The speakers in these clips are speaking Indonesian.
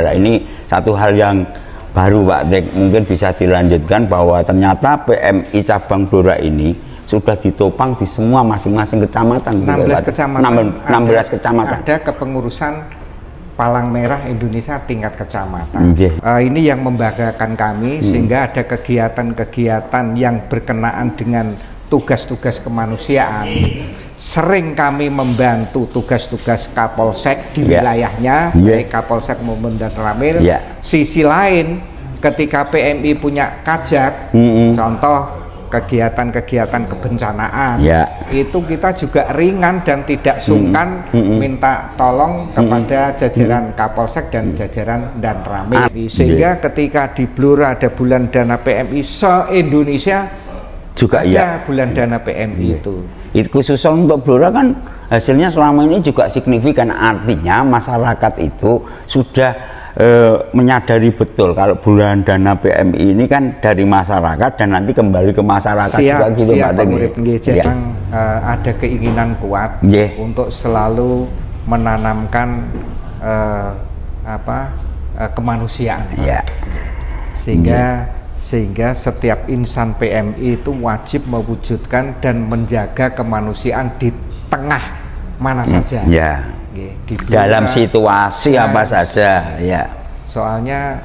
Nah, ini satu hal yang baru Pak Tek, mungkin bisa dilanjutkan bahwa ternyata PMI cabang Blora ini sudah ditopang di semua masing-masing kecamatan. 16 kecamatan. 16 kecamatan. Ada kepengurusan Palang Merah Indonesia tingkat kecamatan. Ini yang membanggakan kami, sehingga ada kegiatan-kegiatan yang berkenaan dengan tugas-tugas kemanusiaan. Sering kami membantu tugas-tugas Kapolsek di wilayahnya, baik Kapolsek maupun dan Ramil. Sisi lain, ketika PMI punya kajak, contoh kegiatan-kegiatan kebencanaan, itu kita juga ringan dan tidak sungkan minta tolong kepada jajaran Kapolsek dan jajaran dan Ramil. Sehingga ketika di Blora ada bulan dana PMI se-Indonesia juga ada bulan dana PMI itu. Khusus untuk Blora kan hasilnya selama ini juga signifikan, artinya masyarakat itu sudah menyadari betul kalau bulan dana PMI ini kan dari masyarakat dan nanti kembali ke masyarakat juga gitu Pak Tek. Ada keinginan kuat untuk selalu menanamkan kemanusiaan, sehingga setiap insan PMI itu wajib mewujudkan dan menjaga kemanusiaan di tengah mana saja. Di dalam situasi apa saja, soalnya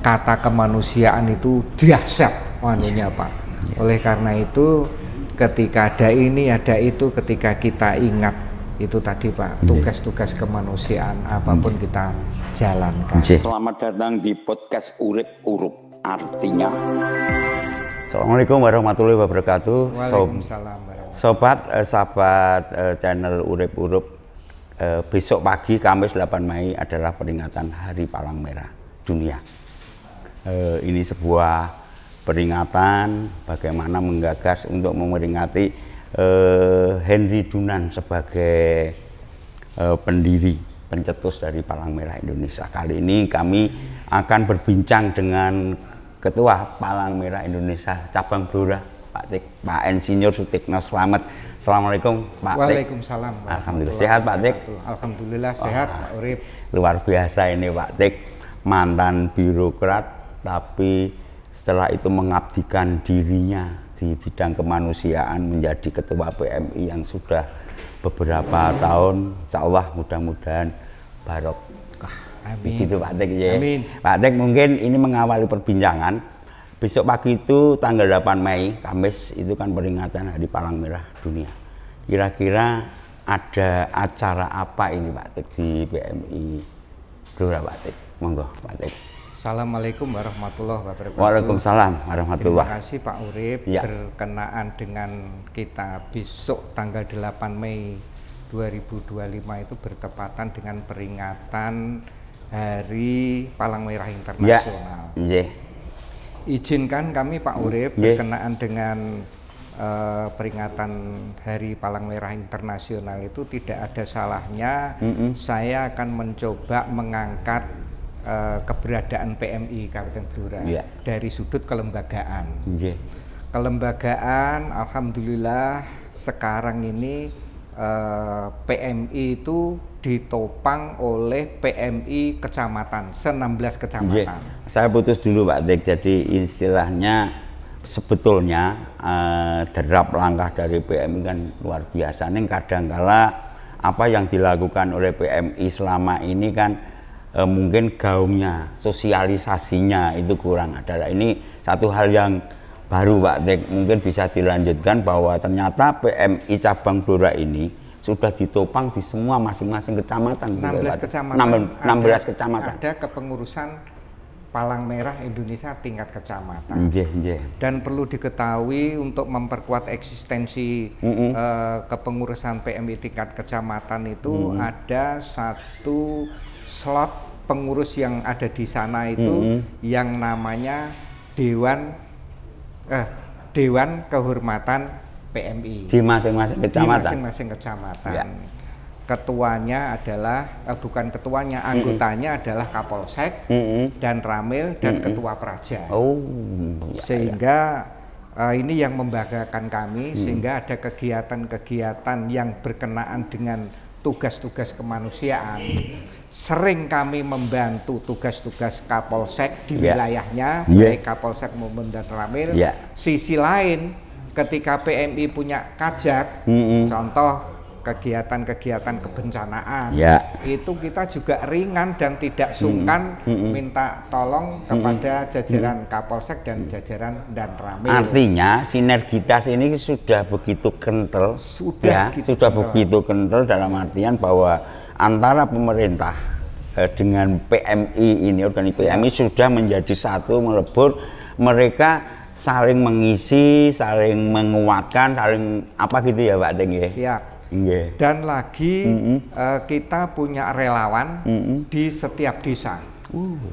kata kemanusiaan itu dahsyat wanunya Pak. Oleh karena itu ketika ada ini ada itu, ketika kita ingat itu tadi Pak, tugas-tugas kemanusiaan apapun kita jalankan. Selamat datang di podcast Urip Urup, artinya Assalamualaikum warahmatullahi wabarakatuh. Waalaikumsalam. Sobat sahabat channel Urip Urup, besok pagi Kamis 8 Mei adalah peringatan Hari Palang Merah Dunia. Ini sebuah peringatan bagaimana menggagas untuk memperingati Henry Dunant sebagai pendiri pencetus dari Palang Merah Indonesia. Kali ini kami akan berbincang dengan Ketua Palang Merah Indonesia Cabang Blora, Pak Insinyur Sutikno Slamet. Assalamualaikum Pak Tek. Waalaikumsalam. Alhamdulillah sehat Pak Tek. Alhamdulillah sehat Pak Urip. Luar biasa ini Pak Tek, mantan birokrat tapi setelah itu mengabdikan dirinya di bidang kemanusiaan menjadi Ketua PMI yang sudah beberapa tahun. Insya Allah mudah-mudahan barokah. Amin. Begitu Pak Tek ya. Amin. Pak Tek, mungkin ini mengawali perbincangan. Besok pagi itu tanggal 8 Mei, Kamis, itu kan peringatan Hari Palang Merah Dunia. Kira-kira ada acara apa ini Pak Tek di PMI Blora Pak Tek? Monggo Pak Tek. Assalamualaikum warahmatullahi wabarakatuh. Waalaikumsalam warahmatullahi. Terima kasih Pak Urip. Berkenaan dengan kita besok tanggal 8 Mei 2025 itu bertepatan dengan peringatan Hari Palang Merah Internasional. Izinkan kami Pak Urip berkenaan dengan peringatan Hari Palang Merah Internasional itu tidak ada salahnya saya akan mencoba mengangkat keberadaan PMI Kabupaten Blora dari sudut kelembagaan. Kelembagaan, alhamdulillah sekarang ini PMI itu ditopang oleh PMI kecamatan, 16 kecamatan. Saya putus dulu Pak Tek, jadi istilahnya sebetulnya derap langkah dari PMI kan luar biasa. Nih kadangkala apa yang dilakukan oleh PMI selama ini kan mungkin gaungnya, sosialisasinya itu kurang ada. Ini satu hal yang baru Pak Tek, mungkin bisa dilanjutkan bahwa ternyata PMI cabang Blora ini sudah ditopang di semua masing-masing kecamatan. 16 kecamatan. 16 kecamatan. Ada kepengurusan Palang Merah Indonesia tingkat kecamatan. Dan perlu diketahui untuk memperkuat eksistensi kepengurusan PMI tingkat kecamatan itu ada satu slot pengurus yang ada di sana itu yang namanya Dewan Kehormatan PMI di masing-masing kecamatan. Di masing-masing kecamatan. Ketuanya adalah bukan ketuanya, anggotanya adalah Kapolsek dan Ramil dan Ketua Praja. Sehingga ini yang membanggakan kami, sehingga ada kegiatan-kegiatan yang berkenaan dengan tugas-tugas kemanusiaan. sering kami membantu tugas-tugas Kapolsek di wilayahnya, baik Kapolsek maupun Dan Ramil. Sisi lain, ketika PMI punya kajat, contoh kegiatan-kegiatan kebencanaan, itu kita juga ringan dan tidak sungkan minta tolong kepada jajaran Kapolsek dan jajaran Dan Ramil. Artinya sinergitas ini sudah begitu kental, sudah begitu kental dalam artian bahwa antara pemerintah dengan PMI ini, organisasi PMI sudah menjadi satu, melebur, mereka saling mengisi, saling menguatkan, saling apa gitu ya Pak Teng ya. Siap. Dan lagi kita punya relawan di setiap desa.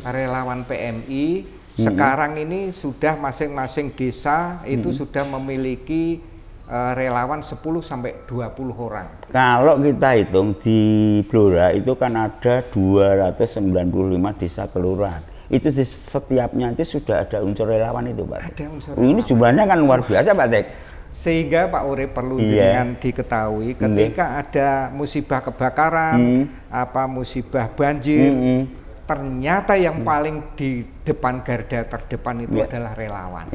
Relawan PMI sekarang ini sudah masing-masing desa itu sudah memiliki relawan 10-20 orang. Kalau kita hitung di Blora itu kan ada 295 desa kelurahan. Itu di setiapnya itu sudah ada unsur relawan itu Pak. Ada unsur relawan. Ini jumlahnya kan luar biasa Pak Tek. Sehingga Pak Urip perlu dengan diketahui ketika ada musibah kebakaran, apa musibah banjir, ternyata yang paling di depan garda terdepan itu adalah relawan.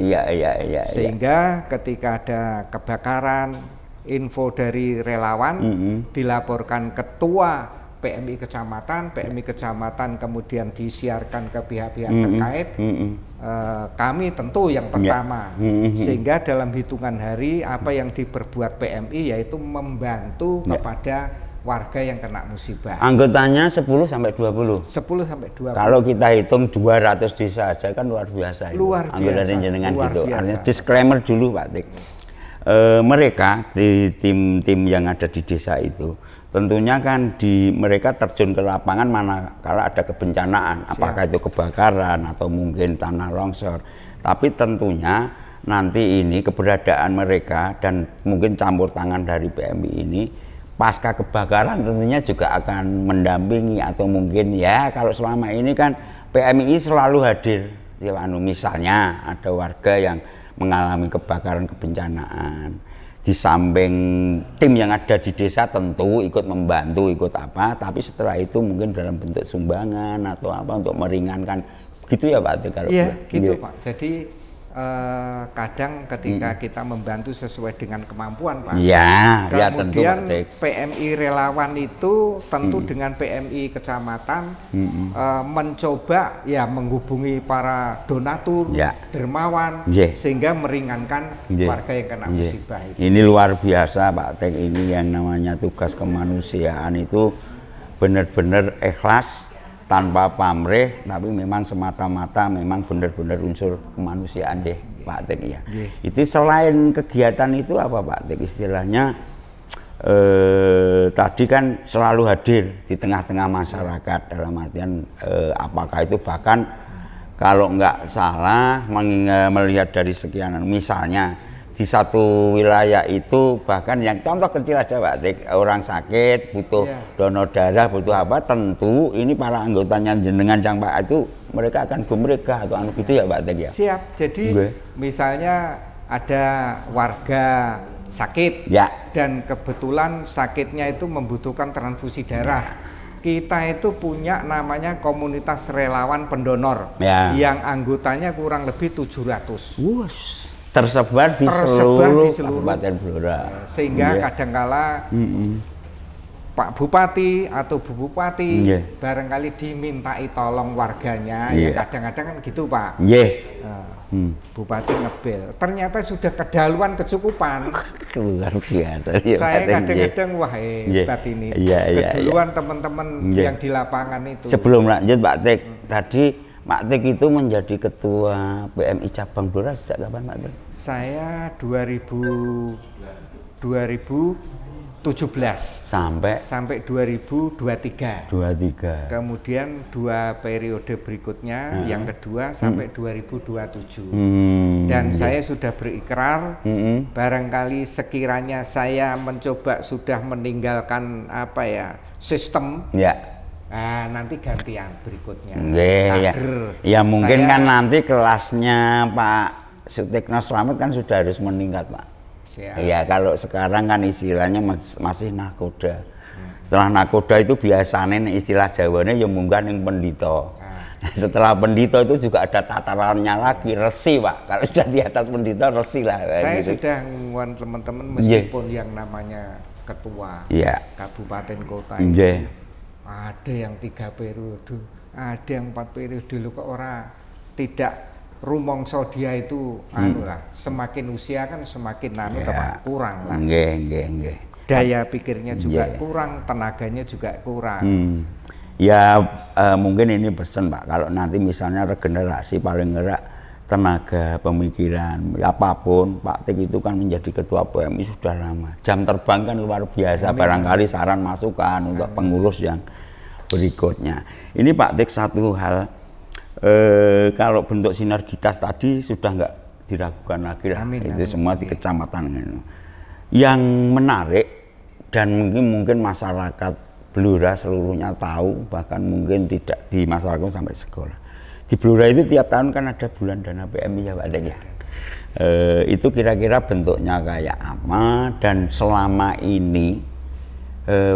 Sehingga ketika ada kebakaran, info dari relawan dilaporkan ketua PMI kecamatan kemudian disiarkan ke pihak-pihak terkait. Kami tentu yang pertama, sehingga dalam hitungan hari apa yang diperbuat PMI yaitu membantu kepada warga yang kena musibah. Anggotanya 10-20. 10-20. Kalau kita hitung 200 desa saja kan luar biasa. Luar biasa. Anggota jenengan gitu. Artinya disclaimer dulu Pak Tik. Mereka di tim-tim yang ada di desa itu tentunya kan mereka terjun ke lapangan manakala ada kebencanaan, apakah itu kebakaran atau mungkin tanah longsor. Tapi tentunya nanti ini keberadaan mereka dan mungkin campur tangan dari PMI ini pasca kebakaran tentunya juga akan mendampingi atau mungkin ya kalau selama ini kan PMI selalu hadir ya, misalnya ada warga yang mengalami kebakaran kebencanaan, di samping tim yang ada di desa tentu ikut membantu, ikut apa, tapi setelah itu mungkin dalam bentuk sumbangan atau apa untuk meringankan gitu ya Pak. Kalau gitu Pak. Jadi kadang ketika kita membantu sesuai dengan kemampuan Pak. Tentu Pak. PMI relawan itu tentu dengan PMI kecamatan mencoba menghubungi para donatur, dermawan, sehingga meringankan warga yang kena musibah itu. Ini luar biasa Pak Tek, ini yang namanya tugas kemanusiaan itu benar-benar ikhlas, tanpa pamrih, tapi memang semata-mata memang benar-benar unsur kemanusiaan deh Pak Tek ya. Itu selain kegiatan itu apa Pak Tek istilahnya tadi kan selalu hadir di tengah-tengah masyarakat dalam artian apakah itu bahkan kalau nggak salah melihat dari sekian misalnya di satu wilayah itu bahkan yang contoh kecil aja Pak Tek, orang sakit butuh donor darah butuh apa, tentu ini para anggotanya jenengan Cang Pak itu mereka akan gumregah atau anu gitu ya Pak Tek ya. Siap. Jadi misalnya ada warga sakit dan kebetulan sakitnya itu membutuhkan transfusi darah, kita itu punya namanya komunitas relawan pendonor yang anggotanya kurang lebih 700. Tersebar di seluruh Kabupaten Blora. Sehingga kadangkala Pak Bupati atau Bu Bupati barangkali dimintai tolong warganya, kadang-kadang kan gitu Pak. Bupati ngebel, ternyata sudah kedaluan kecukupan. Luar biasa. Saya kadang-kadang wah hebat ini. Keduluan teman-teman yang di lapangan itu. Sebelum lanjut Pak Tek, tadi Pak Tek itu menjadi ketua PMI cabang Blora sejak kapan Pak Tek? Saya 2017 sampai 2023. Kemudian 2 periode berikutnya, yang kedua sampai 2027. Dan saya sudah berikrar, barangkali sekiranya saya mencoba sudah meninggalkan sistem. Nanti gantian berikutnya. Ya mungkin kan nanti kelasnya Pak Sutikno Slamet kan sudah harus meningkat Pak. Iya, kalau sekarang kan istilahnya masih nahkoda. Setelah nakoda itu biasanya istilah Jawanya ya munggah ning pendhita. Setelah pendhita itu juga ada tatarannya lagi, resi Pak. Kalau sudah di atas pendhita resi lah. Saya gitu. sudah ngomong teman-teman meskipun yang namanya ketua kabupaten kota itu ada yang 3 periode, ada yang 4 periode, lho kok ora tidak rumongso dia itu anu lah, semakin usia kan semakin kurang lah. Nggih. Daya pikirnya juga kurang, tenaganya juga kurang. Ya mungkin ini pesan Pak, kalau nanti misalnya regenerasi paling ngerak tenaga pemikiran apapun, Pak Tik itu kan menjadi ketua PMI sudah lama. Jam terbang kan luar biasa. Barangkali saran masukan untuk pengurus yang berikutnya. Ini Pak Tik satu hal, kalau bentuk sinergitas tadi sudah nggak diragukan lagi lah. Itu semua di kecamatan ini. Yang menarik dan mungkin masyarakat Blora seluruhnya tahu, bahkan mungkin tidak di masyarakat sampai sekolah. Di Blora itu tiap tahun kan ada bulan dana PMI ya Pak Tik ya. Itu kira-kira bentuknya kayak apa dan selama ini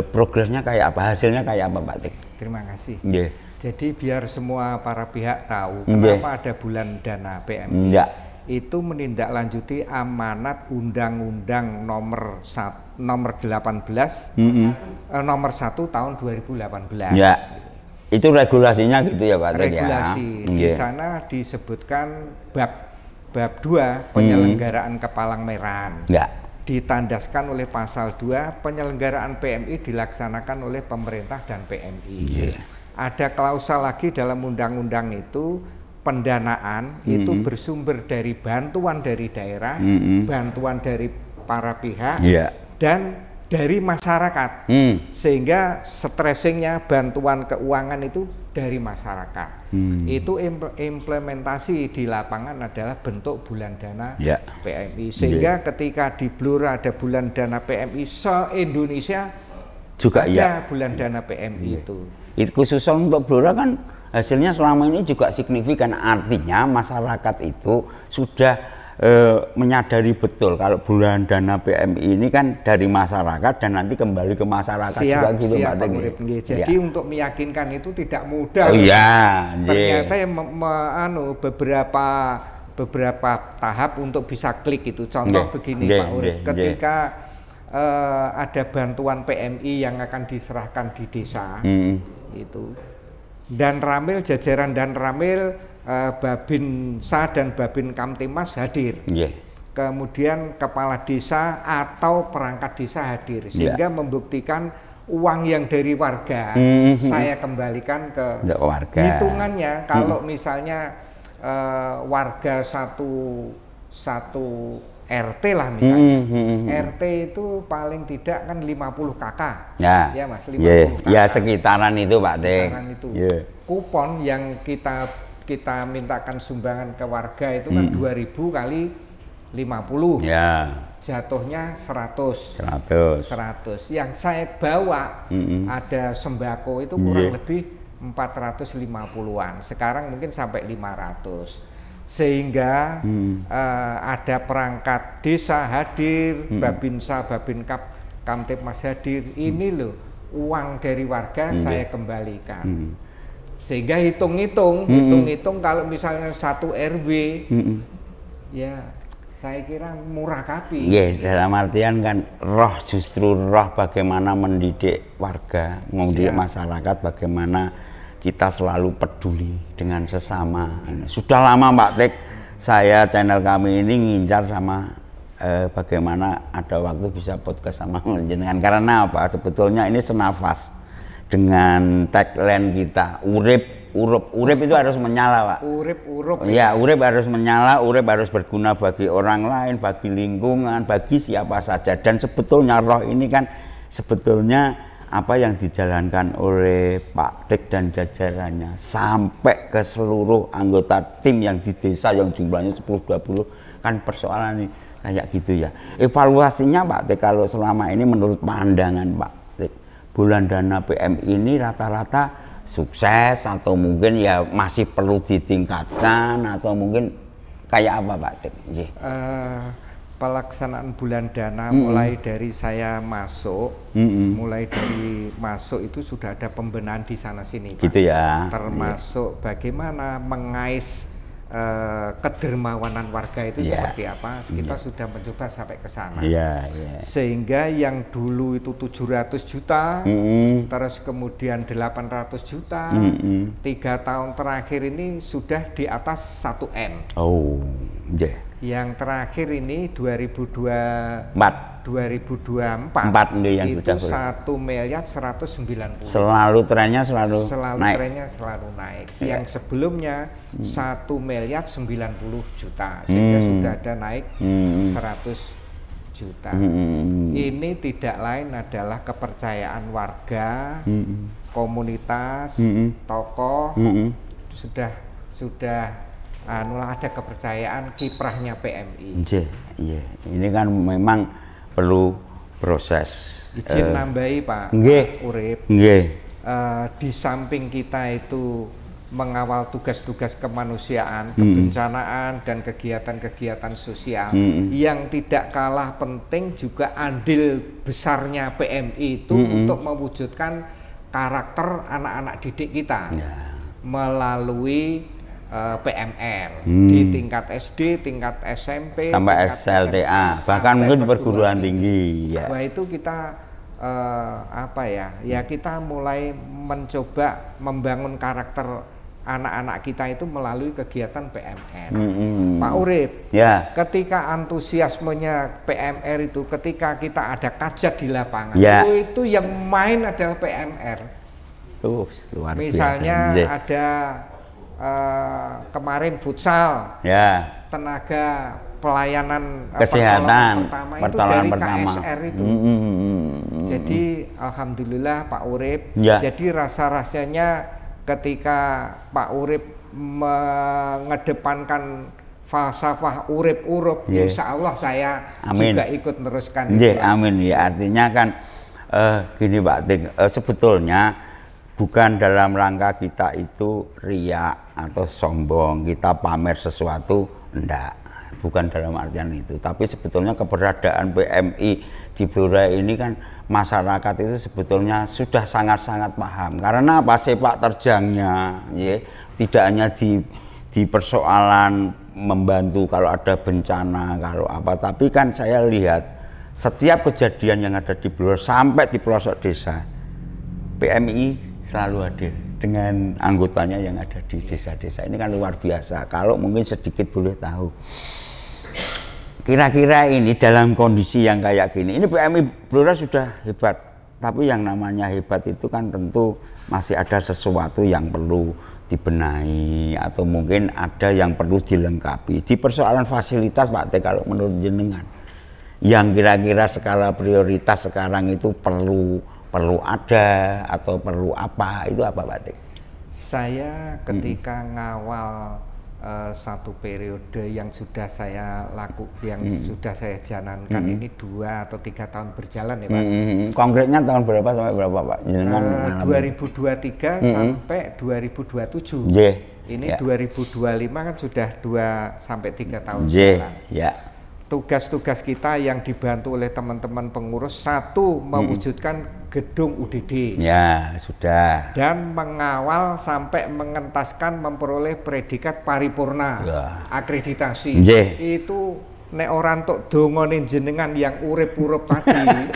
progresnya kayak apa, hasilnya kayak apa Pak Tik? Terima kasih. Jadi biar semua para pihak tahu kenapa ada bulan dana PMI. Itu menindaklanjuti amanat Undang-Undang nomor 18 nomor 1 tahun 2018. Ya. Itu regulasinya gitu ya Pak Tik ya. Regulasi di sana disebutkan bab 2 penyelenggaraan Kepalangmeran. Ditandaskan oleh pasal 2 penyelenggaraan PMI dilaksanakan oleh pemerintah dan PMI. Ada klausul lagi dalam undang-undang itu, pendanaan itu bersumber dari bantuan dari daerah, bantuan dari para pihak, dan dari masyarakat, sehingga stressingnya bantuan keuangan itu dari masyarakat. Itu implementasi di lapangan adalah bentuk bulan dana PMI, sehingga ketika di Blora ada bulan dana PMI, se-Indonesia juga ada bulan dana PMI itu. Khusus untuk Blora kan hasilnya selama ini juga signifikan, artinya masyarakat itu sudah menyadari betul kalau bulan dana PMI ini kan dari masyarakat dan nanti kembali ke masyarakat juga gitu Pak Tik. Jadi untuk meyakinkan itu tidak mudah. Ternyata yang beberapa tahap untuk bisa klik itu. Contoh begini Pak Urip, ketika ada bantuan PMI yang akan diserahkan di desa itu, dan Ramil, jajaran dan Ramil, Babinsa dan Babin Kamtimas hadir. Kemudian kepala desa atau perangkat desa hadir, sehingga membuktikan uang yang dari warga saya kembalikan ke warga. Hitungannya kalau misalnya warga satu RT lah misalnya, RT itu paling tidak kan 50 KK. Ya Mas, 50 KK. Ya sekitaran itu Pak Tik. Kupon yang kita mintakan sumbangan ke warga itu kan 2000 kali 50. Jatuhnya 100. Yang saya bawa ada sembako itu kurang lebih 450-an. Sekarang mungkin sampai 500. Sehingga ada perangkat desa hadir, Babinsa, Babin Kamtipmas hadir. Ini loh uang dari warga saya kembalikan. Sehingga hitung-hitung kalau misalnya satu RW, ya saya kira murah kapi. Dalam artian kan justru roh bagaimana mendidik warga, mendidik masyarakat, bagaimana kita selalu peduli dengan sesama. Sudah lama Pak Tik, saya channel kami ini ngincar sama bagaimana ada waktu bisa podcast sama jenengan. Karena apa? Sebetulnya ini senafas dengan tagline kita, urip itu harus menyala Pak. Urip harus menyala, urip harus berguna bagi orang lain, bagi lingkungan, bagi siapa saja. Dan sebetulnya roh ini kan sebetulnya apa yang dijalankan oleh Pak Tik dan jajarannya sampai ke seluruh anggota tim yang di desa yang jumlahnya 10-20 kan persoalan ini kayak gitu ya. Evaluasinya Pak Tik kalau selama ini menurut pandangan Pak Tik, bulan dana PMI ini rata-rata sukses atau mungkin ya masih perlu ditingkatkan atau mungkin kayak apa Pak Tik? pelaksanaan bulan dana mulai dari saya masuk, mulai dari masuk itu sudah ada pembenahan di sana sini, Pak. Gitu ya. Termasuk bagaimana mengais kedermawanan warga itu seperti apa, kita sudah mencoba sampai ke sana. Sehingga yang dulu itu 700 juta, terus kemudian 800 juta, 3 tahun terakhir ini sudah di atas 1 M. Oh, Yang terakhir ini 2024 yang itu 1.190.000.000. Selalu trennya selalu naik. Trennya selalu naik. Yang sebelumnya 1.090.000.000, sehingga sudah ada naik 100 juta. Ini tidak lain adalah kepercayaan warga, komunitas, tokoh, sudah ada kepercayaan kiprahnya PMI. Ini kan memang perlu proses. Izin nambahi Pak Urip. Di samping kita itu mengawal tugas-tugas kemanusiaan, kebencanaan dan kegiatan-kegiatan sosial, yang tidak kalah penting juga andil besarnya PMI itu untuk mewujudkan karakter anak-anak didik kita melalui PMR di tingkat SD, tingkat SMP, sampai tingkat SLTA, bahkan mungkin perguruan tinggi. Wah, itu kita kita mulai mencoba membangun karakter anak-anak kita itu melalui kegiatan PMR. Pak Urip, ketika antusiasmenya PMR itu, ketika kita ada kajat di lapangan, itu yang main adalah PMR. Luar Misalnya biasa. ada kemarin futsal, tenaga pelayanan kesehatan pertolongan pertama itu dari KSR itu. Jadi alhamdulillah Pak Urip, jadi rasa-rasanya ketika Pak Urip mengedepankan falsafah urip-urup, insya Allah saya juga ikut meneruskan itu. Amin. Artinya kan gini Pak Ting, sebetulnya bukan dalam rangka kita itu riak atau sombong, kita pamer sesuatu, enggak. Bukan dalam artian itu. Tapi sebetulnya keberadaan PMI di Blora ini kan masyarakat itu sebetulnya sudah sangat-sangat paham. Karena apa? Sepak terjangnya, tidak hanya di persoalan membantu kalau ada bencana, kalau apa. Tapi kan saya lihat setiap kejadian yang ada di Blora sampai di pelosok desa, PMI selalu hadir dengan anggotanya yang ada di desa-desa. Ini kan luar biasa. Kalau mungkin sedikit boleh tahu, kira-kira ini dalam kondisi yang kayak gini, ini PMI Blora sudah hebat, tapi yang namanya hebat itu kan tentu masih ada sesuatu yang perlu dibenahi atau mungkin ada yang perlu dilengkapi. Di persoalan fasilitas Pak T, kalau menurut jenengan, yang kira-kira skala prioritas sekarang itu perlu ada atau perlu apa, itu apa Pak Tik? Saya ketika ngawal satu periode yang sudah saya sudah saya jalankan ini 2 atau 3 tahun berjalan ya Pak. Konkretnya tahun berapa sampai berapa Pak? 2023 sampai 2027. Ini 2025 kan sudah 2 sampai 3 tahun jalan. Tugas-tugas kita yang dibantu oleh teman-teman pengurus, satu mewujudkan gedung UDD. Sudah. Dan mengawal sampai mengentaskan memperoleh predikat paripurna akreditasi. Itu nek ora entuk dongane jenengan yang urip-urup tadi.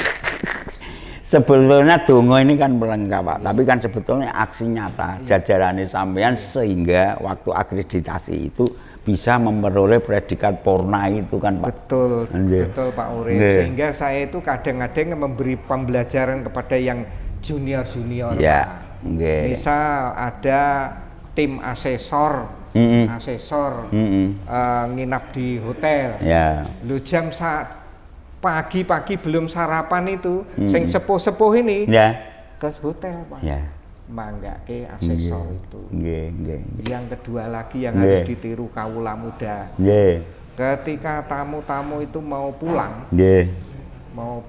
Sebetulnya dongo ini kan pelengkap Pak, tapi kan sebetulnya aksi nyata jajarannya sampean sehingga waktu akreditasi itu bisa memperoleh predikat purna itu kan Pak. Betul Pak Urip. Sehingga saya itu kadang-kadang memberi pembelajaran kepada yang junior-junior. Misal ada tim asesor, nginap di hotel. Lu jam pagi-pagi belum sarapan itu, sing sepuh-sepuh ini ke hotel Pak. Manggake asesor itu. Yang kedua lagi yang harus ditiru kaula muda. Ketika tamu-tamu itu mau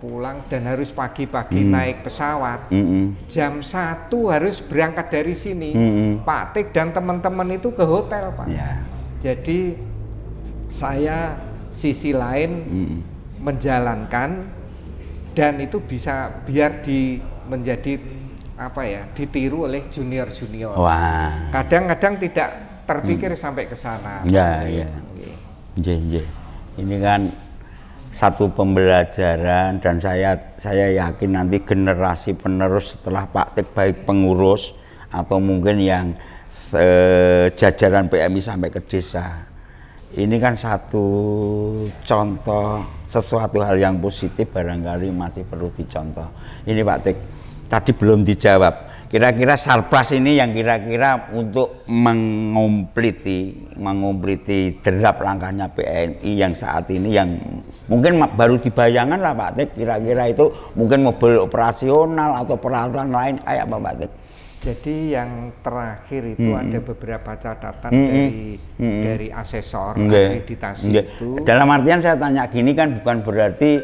pulang, dan harus pagi-pagi naik pesawat, jam 1 harus berangkat dari sini. Pak Tik dan teman-teman itu ke hotel Pak. Jadi saya sisi lain menjalankan, dan itu bisa biar menjadi apa ya, ditiru oleh junior-junior. Wah. Kadang-kadang tidak terpikir sampai ke sana. Ya, ya. Ini kan satu pembelajaran, dan saya yakin nanti generasi penerus setelah Pak Tik, baik pengurus atau mungkin yang jajaran PMI sampai ke desa, ini kan satu contoh sesuatu hal yang positif, barangkali masih perlu dicontoh. Ini Pak Tik, tadi belum dijawab. Kira-kira Sarpras ini yang kira-kira untuk mengompliti derap langkahnya PMI yang saat ini, yang mungkin baru dibayangkan lah Pak Tik, kira-kira itu mungkin mobil operasional atau peralatan lain kayak apa Pak Tik? Jadi yang terakhir itu ada beberapa catatan dari asesor akreditasi itu. Dalam artian saya tanya gini kan, bukan berarti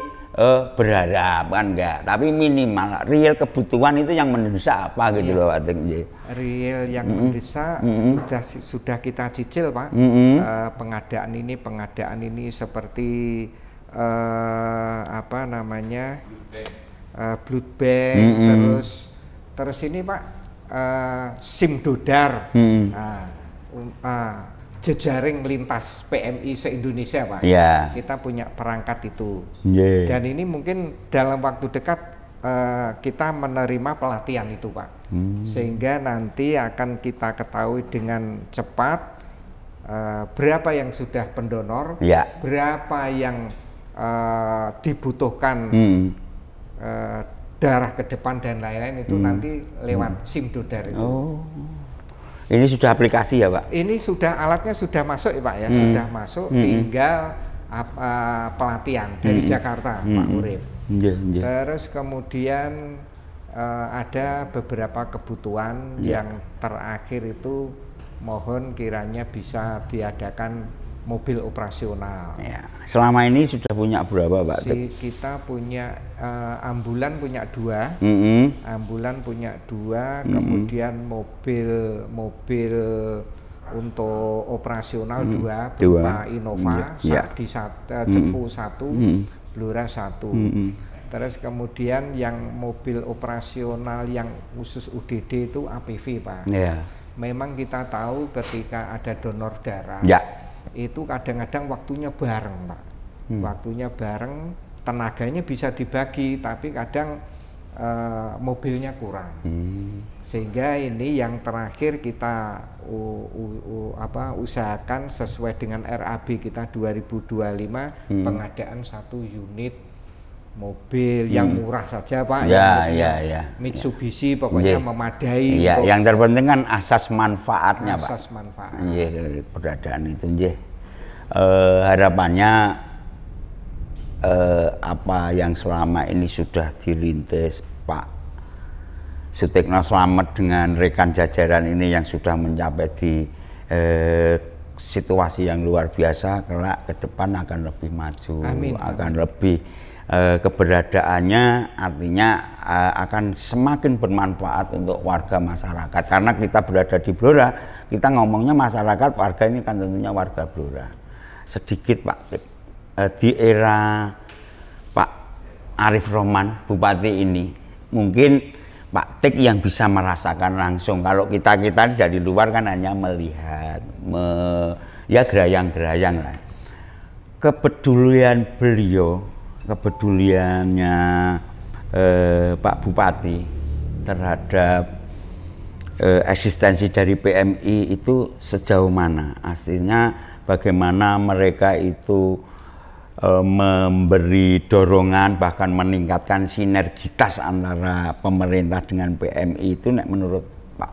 berharap kan, enggak, tapi minimal real kebutuhan itu yang mendesak apa gitu loh Pak Tik. Real yang mendesak sudah kita cicil Pak. Pengadaan ini seperti apa namanya, blood bag, terus ini Pak, SIM dodar, jejaring lintas PMI se-Indonesia Pak. Kita punya perangkat itu. Dan ini mungkin dalam waktu dekat kita menerima pelatihan itu Pak. Sehingga nanti akan kita ketahui dengan cepat berapa yang sudah pendonor, berapa yang dibutuhkan darah ke depan dan lain-lain, itu nanti lewat SIM dodar itu. Ini sudah aplikasi ya Pak? Ini sudah, alatnya sudah masuk ya Pak ya, sudah masuk, tinggal pelatihan dari Jakarta Pak Urip. Terus kemudian ada beberapa kebutuhan yang terakhir itu, mohon kiranya bisa diadakan mobil operasional. Selama ini sudah punya berapa Pak? Kita punya ambulan punya 2, ambulan punya 2, kemudian mobil untuk operasional 2 berupa Innova, Sardi Cepu 1, Blora 1. Terus kemudian yang mobil operasional yang khusus UDD itu APV Pak. Memang kita tahu ketika ada donor darah, itu kadang-kadang waktunya bareng Pak. Waktunya bareng, tenaganya bisa dibagi, tapi kadang mobilnya kurang. Sehingga ini yang terakhir kita usahakan sesuai dengan RAB kita 2025, pengadaan 1 unit mobil yang murah saja Pak. Mitsubishi pokoknya memadai. Yang terpenting kan asas manfaatnya Pak. Asas manfaat. Peradaan itu harapannya apa yang selama ini sudah dirintis Pak Sutikno Slamet dengan rekan jajaran ini yang sudah mencapai di situasi yang luar biasa, kelak ke depan akan lebih maju. Akan lebih keberadaannya artinya akan semakin bermanfaat untuk warga masyarakat, karena kita berada di Blora, kita ngomongnya masyarakat, warga ini kan tentunya warga Blora. Sedikit Pak Tik, di era Pak Arif Rohman Bupati ini, mungkin Pak Tik yang bisa merasakan langsung. Kalau kita dari luar kan hanya melihat, ya gerayang-gerayang lah. Kepedulian beliau, kepeduliannya Pak Bupati terhadap eksistensi dari PMI itu sejauh mana? Aslinya bagaimana mereka itu memberi dorongan, bahkan meningkatkan sinergitas antara pemerintah dengan PMI itu, menurut Pak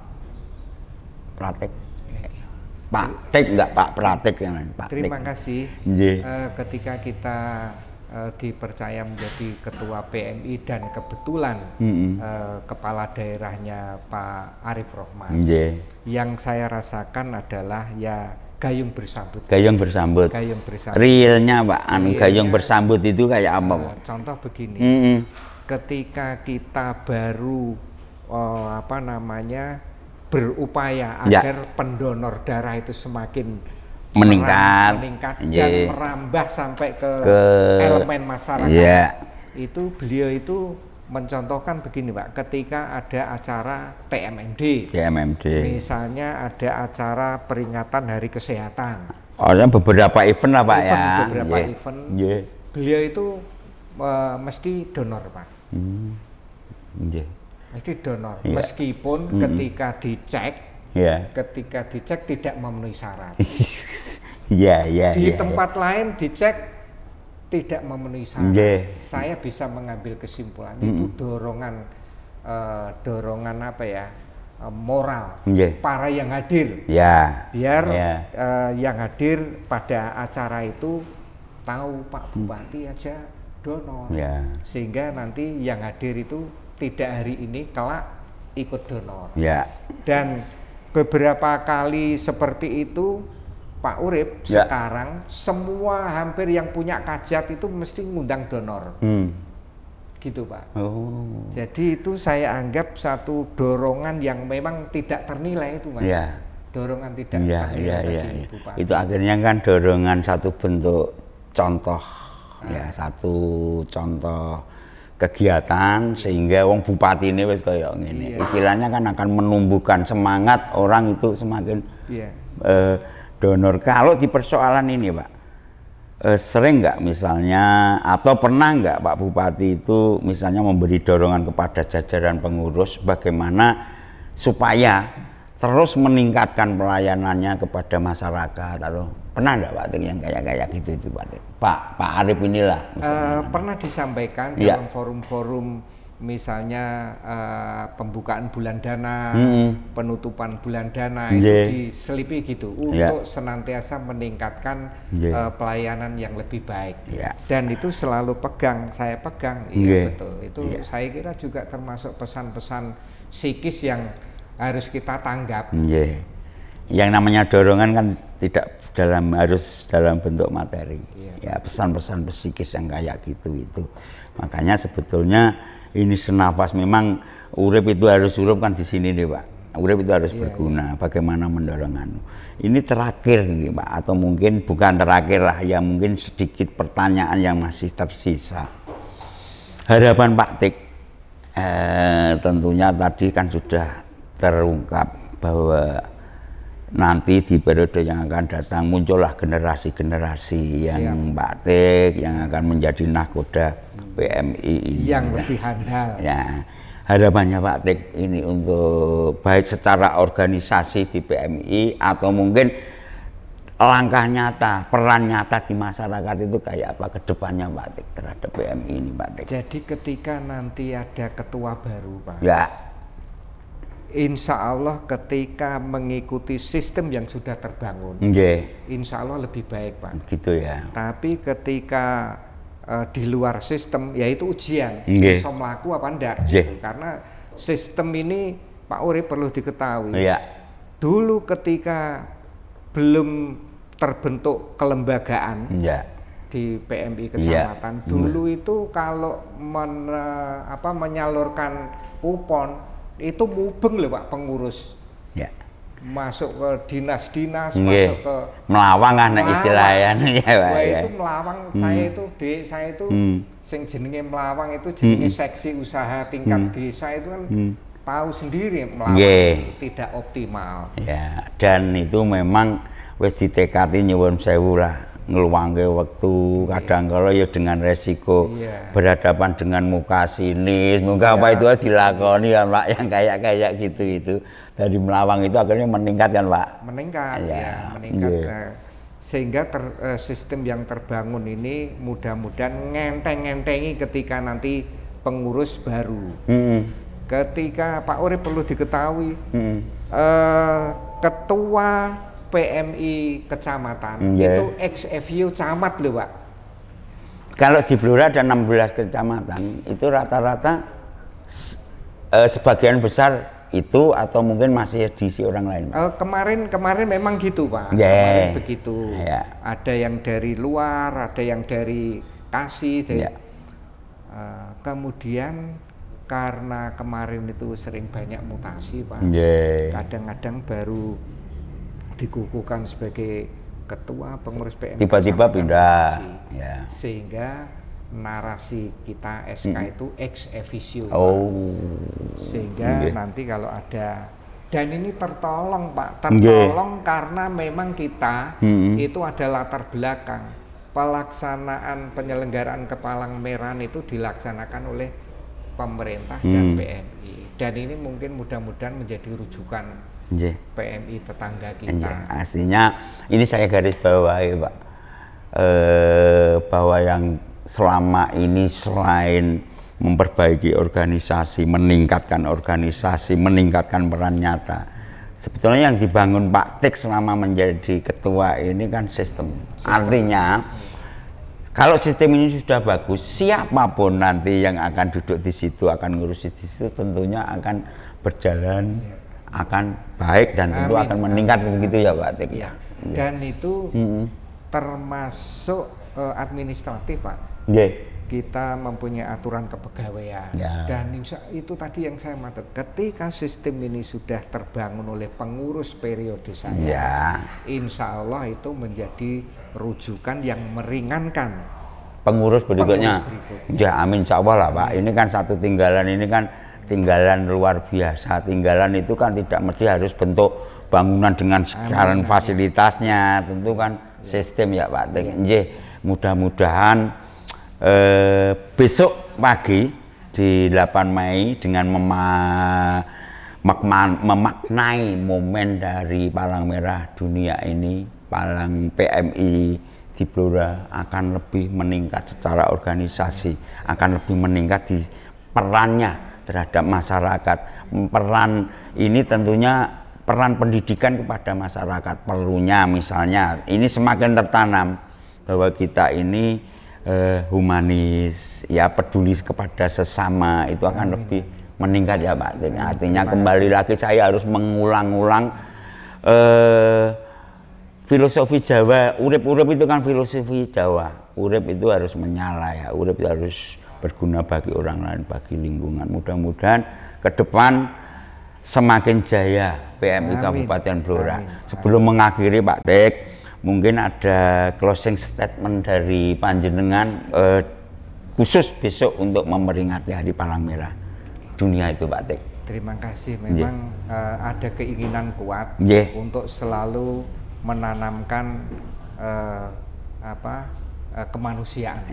Pratik? Pak Tik enggak Pak Pratik yang lain? Terima kasih. Ketika kita dipercaya menjadi ketua PMI dan kebetulan kepala daerahnya Pak Arif Rohman, yang saya rasakan adalah ya gayung bersambut. Gayung bersambut. Gayung bersambut. Realnya Pak, gayung bersambut itu kayak apa Pak? Contoh begini, ketika kita baru berupaya agar pendonor darah itu semakin meningkat dan merambah sampai ke elemen masyarakat. Itu beliau itu mencontohkan begini Pak, ketika ada acara TMMD, misalnya ada acara peringatan Hari Kesehatan, beberapa event lah Pak beberapa event, beliau itu mesti donor Pak, mesti donor, meskipun ketika dicek tidak memenuhi syarat. Di tempat lain dicek tidak memenuhi syarat. Saya bisa mengambil kesimpulan itu dorongan apa ya, moral para yang hadir, biar yang hadir pada acara itu tahu Pak Bupati aja donor, sehingga nanti yang hadir itu tidak hari ini kelak ikut donor. Dan beberapa kali seperti itu Pak Urip, sekarang semua hampir yang punya kajat itu mesti ngundang donor, gitu Pak. Jadi itu saya anggap satu dorongan yang memang tidak ternilai itu Mas. Dorongan tidak ternilai bagi Bupati. Itu akhirnya kan dorongan satu bentuk contoh, satu contoh kegiatan sehingga wong bupati ini wis kayak ngene. Istilahnya kan akan menumbuhkan semangat orang itu semakin donor. Kalau di persoalan ini Pak, sering nggak misalnya atau pernah nggak Pak Bupati itu misalnya memberi dorongan kepada jajaran pengurus bagaimana supaya terus meningkatkan pelayanannya kepada masyarakat, atau pernah nggak Pak yang kayak gitu Pak Arif inilah pernah disampaikan dalam forum-forum misalnya pembukaan bulan dana, penutupan bulan dana, itu diselipi gitu untuk senantiasa meningkatkan pelayanan yang lebih baik. Dan itu selalu saya pegang, betul. Itu saya kira juga termasuk pesan-pesan psikis yang harus kita tanggap. Yang namanya dorongan kan tidak harus dalam bentuk materi. Pesan-pesan psikis yang kayak gitu itu. Makanya sebetulnya ini senafas, memang urip itu harus kan di sini nih Pak. Urip itu harus berguna. Bagaimana mendorong ini terakhir nih Pak, atau mungkin bukan terakhir lah, ya mungkin sedikit pertanyaan yang masih tersisa. Harapan Pak Tik, tentunya tadi kan sudah terungkap bahwa nanti di periode yang akan datang muncullah generasi-generasi yang batik yang akan menjadi nahkoda PMI ini yang lebih handal. Harapannya Pak Tik ini untuk baik secara organisasi di PMI atau mungkin langkah nyata, peran nyata di masyarakat itu kayak apa ke depannya Pak Tik terhadap PMI ini Pak Tik? Jadi ketika nanti ada ketua baru Pak, insya Allah ketika mengikuti sistem yang sudah terbangun, insya Allah lebih baik Pak. Gitu ya. Tapi ketika di luar sistem, yaitu ujian, bisa melaku apa enggak? Gitu. Karena sistem ini Pak Urip perlu diketahui. Dulu ketika belum terbentuk kelembagaan di PMI kecamatan, dulu itu kalau menyalurkan kupon itu mubeng loh Pak pengurus, masuk ke dinas-dinas, masuk ke melawang kan istilahnya itu melawang. Saya itu sing jenenge melawang itu jenenge seksi usaha tingkat desa itu kan tahu sendiri melawang tidak optimal. Dan itu memang wis ditekati nyuwun sewu lah, ngeluangke waktu kadang kalau ya dengan resiko berhadapan dengan muka sinis, muka apa itu dilakoni kan Pak, yang kayak gitu itu dari melawang itu akhirnya meningkat kan Pak? Meningkat. Sehingga sistem yang terbangun ini mudah-mudahan ngenteng-ngentengi ketika nanti pengurus baru. Ketika Pak Urip perlu diketahui, ketua PMI kecamatan itu ex-FU camat loh Pak. Kalau di Blora ada 16 kecamatan, itu rata-rata sebagian besar itu atau mungkin masih diisi orang lain Pak? Kemarin memang gitu Pak. Kemarin begitu. Ada yang dari luar, ada yang dari Kasih. Kemudian karena kemarin itu sering banyak mutasi Pak. Kadang-kadang baru dikukuhkan sebagai ketua pengurus PMI tiba-tiba pindah ya. Sehingga narasi kita SK itu ex officio. Sehingga nanti kalau ada, dan ini tertolong Pak, tertolong karena memang kita itu ada latar belakang pelaksanaan penyelenggaraan Kepalang Merahan itu dilaksanakan oleh pemerintah dan PMI, dan ini mungkin mudah-mudahan menjadi rujukan PMI tetangga kita. Aslinya ini saya garis bawahi Pak, bahwa yang selama ini selain memperbaiki organisasi, meningkatkan peran nyata, sebetulnya yang dibangun Pak Tik selama menjadi ketua ini kan sistem. Artinya kalau sistem ini sudah bagus, siapapun nanti yang akan duduk di situ, akan ngurusi di situ, tentunya akan berjalan, akan baik dan tentu akan meningkat begitu ya Pak Tik. Ya. Dan itu termasuk administratif Pak. Kita mempunyai aturan kepegawaian dan itu tadi yang saya maksud, ketika sistem ini sudah terbangun oleh pengurus periode saya, insya Allah itu menjadi rujukan yang meringankan pengurus berikutnya. Ya amin, insya Allah lah Pak. Ini kan satu tinggalan, ini kan tinggalan luar biasa. Tinggalan itu kan tidak mesti harus bentuk bangunan dengan sekarang fasilitasnya, tentu kan sistem ya Pak. Mudah-mudahan besok pagi di 8 Mei dengan memaknai momen dari Palang Merah Dunia ini, Palang PMI di Blora akan lebih meningkat secara organisasi, akan lebih meningkat di perannya terhadap masyarakat. Peran ini tentunya peran pendidikan kepada masyarakat, perlunya misalnya ini semakin tertanam bahwa kita ini humanis, ya peduli kepada sesama, itu akan lebih meningkat ya Pak. Artinya kembali lagi saya harus mengulang-ulang filosofi Jawa. Urip-urip itu kan filosofi Jawa. Urip itu harus menyala ya, urip itu harus berguna bagi orang lain, bagi lingkungan. Mudah-mudahan ke depan semakin jaya PMI Kabupaten Blora. Sebelum mengakhiri Pak Tik, mungkin ada closing statement dari panjenengan khusus besok untuk memperingati Hari Palang Merah Dunia itu Pak Tik. Terima kasih, memang ada keinginan kuat untuk selalu menanamkan kemanusiaan,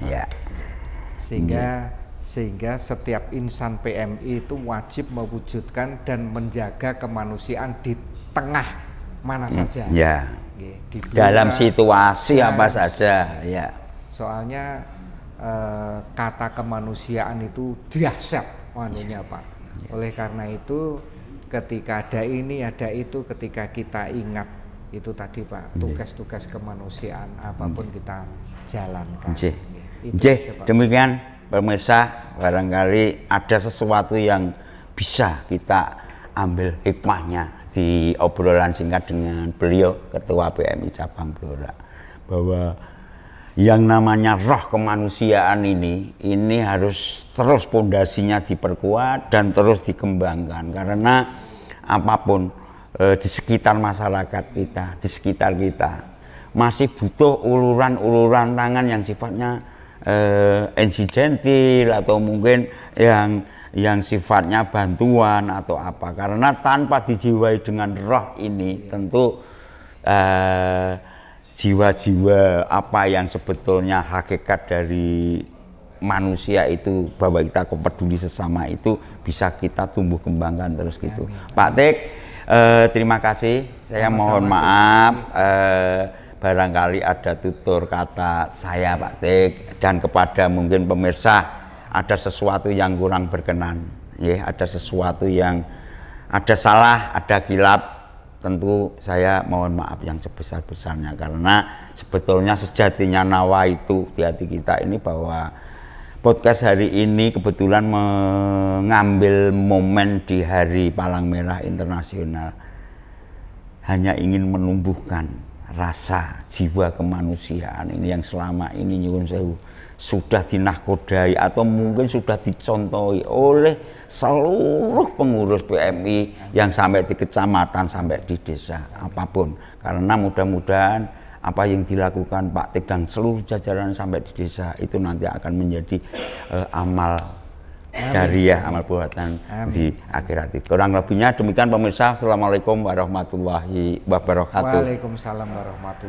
sehingga setiap insan PMI itu wajib mewujudkan dan menjaga kemanusiaan di tengah mana saja. Dalam situasi apa saja ya. Soalnya kata kemanusiaan itu dahsyat wanunya Pak. Oleh karena itu ketika ada ini ada itu, ketika kita ingat itu tadi Pak, tugas-tugas kemanusiaan apapun kita jalankan. Demikian pemirsa, barangkali ada sesuatu yang bisa kita ambil hikmahnya di obrolan singkat dengan beliau Ketua PMI Cabang Blora, bahwa yang namanya roh kemanusiaan ini harus terus pondasinya diperkuat dan terus dikembangkan, karena apapun di sekitar masyarakat kita, di sekitar kita masih butuh uluran-uluran tangan yang sifatnya insidentil atau mungkin yang sifatnya bantuan atau apa, karena tanpa dijiwai dengan roh ini tentu jiwa-jiwa apa yang sebetulnya hakikat dari manusia itu, bahwa kita peduli sesama itu bisa kita tumbuh kembangkan terus gitu. Pak Tik, terima kasih. Saya mohon maaf barangkali ada tutur kata saya Pak Tik, dan kepada mungkin pemirsa ada sesuatu yang kurang berkenan, ada sesuatu yang ada salah, ada kilap, tentu saya mohon maaf yang sebesar-besarnya, karena sebetulnya sejatinya nawa itu di hati kita ini, bahwa podcast hari ini kebetulan mengambil momen di Hari Palang Merah Internasional, hanya ingin menumbuhkan rasa jiwa kemanusiaan ini yang selama ini nyuwun sewu sudah dinahkodai atau mungkin sudah dicontohi oleh seluruh pengurus PMI yang sampai di kecamatan, sampai di desa apapun, karena mudah-mudahan apa yang dilakukan Pak Tik dan seluruh jajaran sampai di desa itu nanti akan menjadi amal jariah, amal buatan di akhirat. Kurang lebihnya demikian pemirsa. Assalamualaikum warahmatullahi wabarakatuh. Waalaikumsalam warahmatullahi wabarakatuh.